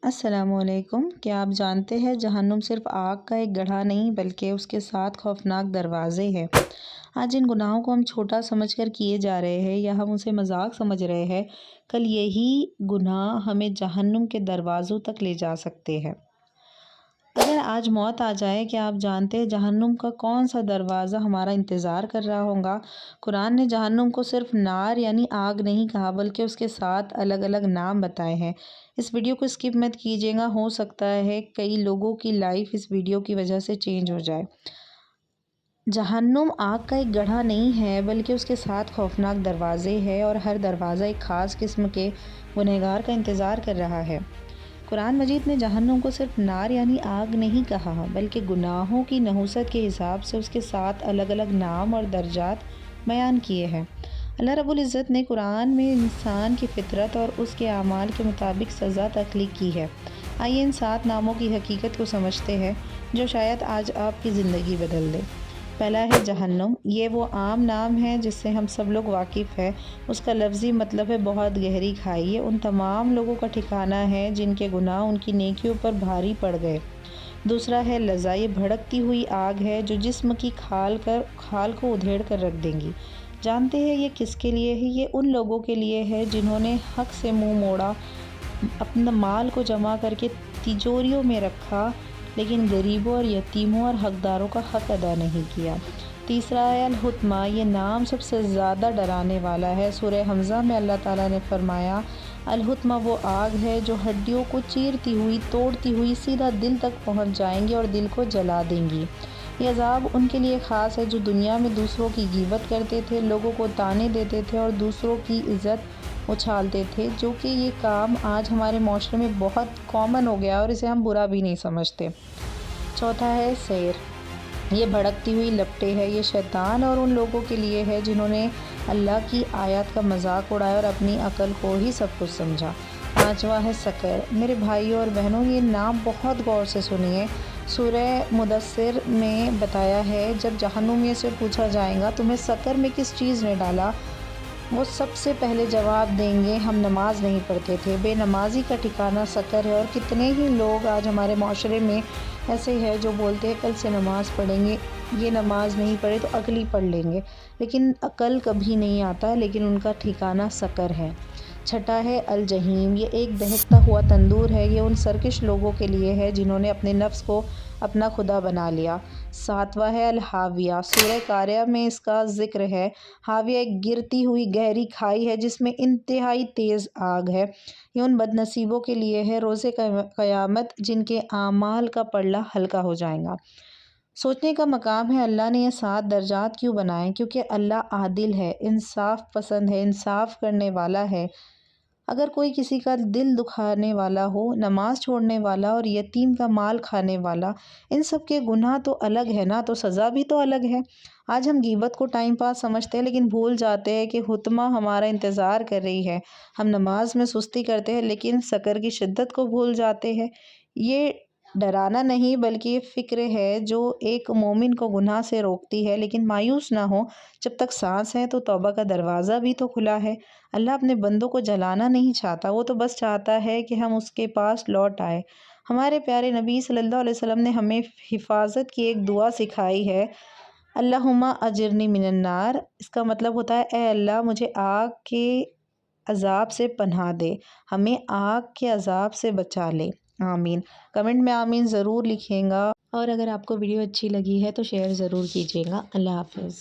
السلام علیکم۔ کیا آپ جانتے ہیں جہنم صرف آگ کا ایک گڑھا نہیں بلکہ اس کے ساتھ خوفناک دروازے ہیں۔ آج جن گناہوں کو ہم چھوٹا سمجھ کر کیے جا رہے ہیں یا ہم اسے مذاق سمجھ رہے ہیں، کل یہی گناہ ہمیں جہنم کے دروازوں تک لے جا سکتے ہیں۔ اگر آج موت آ جائے، کیا آپ جانتے ہیں جہنم کا کون سا دروازہ ہمارا انتظار کر رہا ہوگا؟ قرآن نے جہنم کو صرف نار یعنی آگ نہیں کہا بلکہ اس کے ساتھ الگ الگ نام بتائے ہیں۔ اس ویڈیو کو اسکپ مت کیجیے گا، ہو سکتا ہے کئی لوگوں کی لائف اس ویڈیو کی وجہ سے چینج ہو جائے۔ جہنم آگ کا ایک گڑھا نہیں ہے بلکہ اس کے ساتھ خوفناک دروازے ہیں، اور ہر دروازہ ایک خاص قسم کے گنہگار کا انتظار کر رہا ہے۔ قرآن مجید نے جہنم کو صرف نار یعنی آگ نہیں کہا بلکہ گناہوں کی نحوست کے حساب سے اس کے ساتھ الگ الگ نام اور درجات بیان کیے ہیں۔ اللہ رب العزت نے قرآن میں انسان کی فطرت اور اس کے اعمال کے مطابق سزا تخلیق کی ہے۔ آئیے ان 7 ناموں کی حقیقت کو سمجھتے ہیں جو شاید آج آپ کی زندگی بدل دے۔ پہلا ہے جہنم۔ یہ وہ عام نام ہے جس سے ہم سب لوگ واقف ہیں۔ اس کا لفظی مطلب ہے بہت گہری کھائی۔ یہ ان تمام لوگوں کا ٹھکانہ ہے جن کے گناہ ان کی نیکیوں پر بھاری پڑ گئے۔ دوسرا ہے لظیٰ۔ یہ بھڑکتی ہوئی آگ ہے جو جسم کی کھال کو ادھیڑ کر رکھ دیں گی۔ جانتے ہیں یہ کس کے لیے ہے؟ یہ ان لوگوں کے لیے ہے جنہوں نے حق سے منہ موڑا، اپنا مال کو جمع کر کے تجوریوں میں رکھا لیکن غریبوں اور یتیموں اور حقداروں کا حق ادا نہیں کیا۔ تیسرا ہے الحطمہ۔ یہ نام سب سے زیادہ ڈرانے والا ہے۔ سورہ حمزہ میں اللہ تعالیٰ نے فرمایا، الحطمہ وہ آگ ہے جو ہڈیوں کو چیرتی ہوئی، توڑتی ہوئی سیدھا دل تک پہنچ جائیں گی اور دل کو جلا دیں گی۔ یہ عذاب ان کے لیے خاص ہے جو دنیا میں دوسروں کی غیبت کرتے تھے، لوگوں کو طعنے دیتے تھے اور دوسروں کی عزت اچھالتے تھے، جو کہ یہ کام آج ہمارے معاشرے میں بہت کامن ہو گیا اور اسے ہم برا بھی نہیں سمجھتے۔ چوتھا ہے سیر۔ یہ بھڑکتی ہوئی لپٹیں ہے۔ یہ شیطان اور ان لوگوں کے لیے ہے جنہوں نے اللہ کی آیات کا مذاق اڑایا اور اپنی عقل کو ہی سب کچھ سمجھا۔ پانچواں ہے سقر۔ میرے بھائیوں اور بہنوں، یہ نام بہت غور سے سنیے۔ سورہ مدثر میں بتایا ہے جب جہنمیوں سے پوچھا جائے گا تمہیں سقر میں کس چیز نے ڈالا، وہ سب سے پہلے جواب دیں گے ہم نماز نہیں پڑھتے تھے۔ بے نمازی کا ٹھکانہ سقر ہے، اور کتنے ہی لوگ آج ہمارے معاشرے میں ایسے ہیں جو بولتے ہیں کل سے نماز پڑھیں گے، یہ نماز نہیں پڑھے تو اگلی پڑھ لیں گے، لیکن عقل کبھی نہیں آتا، لیکن ان کا ٹھکانہ سقر ہے۔ چھٹا ہے الجحیم۔ یہ ایک دہکتا ہوا تندور ہے۔ یہ ان سرکش لوگوں کے لیے ہے جنہوں نے اپنے نفس کو اپنا خدا بنا لیا۔ ساتواں ہے الحاویہ۔ سورہ قاریہ میں اس کا ذکر ہے۔ حاویہ ایک گرتی ہوئی گہری کھائی ہے جس میں انتہائی تیز آگ ہے۔ یہ ان بد نصیبوں کے لیے ہے روز قیامت جن کے اعمال کا پلڑا ہلکا ہو جائے گا۔ سوچنے کا مقام ہے اللہ نے یہ 7 درجات کیوں بنائے؟ کیونکہ اللہ عادل ہے، انصاف پسند ہے، انصاف کرنے والا ہے۔ اگر کوئی کسی کا دل دکھانے والا ہو، نماز چھوڑنے والا اور یتیم کا مال کھانے والا، ان سب کے گناہ تو الگ ہے نا، تو سزا بھی تو الگ ہے۔ آج ہم غیبت کو ٹائم پاس سمجھتے ہیں لیکن بھول جاتے ہیں کہ حطمہ ہمارا انتظار کر رہی ہے۔ ہم نماز میں سستی کرتے ہیں لیکن سقر کی شدت کو بھول جاتے ہیں۔ یہ ڈرانا نہیں بلکہ یہ فکر ہے جو ایک مومن کو گناہ سے روکتی ہے، لیکن مایوس نہ ہو، جب تک سانس ہے تو توبہ کا دروازہ بھی تو کھلا ہے۔ اللہ اپنے بندوں کو جلانا نہیں چاہتا، وہ تو بس چاہتا ہے کہ ہم اس کے پاس لوٹ آئیں۔ ہمارے پیارے نبی صلی اللہ علیہ وسلم نے ہمیں حفاظت کی ایک دعا سکھائی ہے، اللہم اجرنی من النار۔ اس کا مطلب ہوتا ہے اے اللہ مجھے آگ کے عذاب سے پناہ دے، ہمیں آگ کے عذاب سے بچا لے، آمین۔ کمنٹ میں آمین ضرور لکھیے گا، اور اگر آپ کو ویڈیو اچھی لگی ہے تو شیئر ضرور کیجیے گا۔ اللہ حافظ۔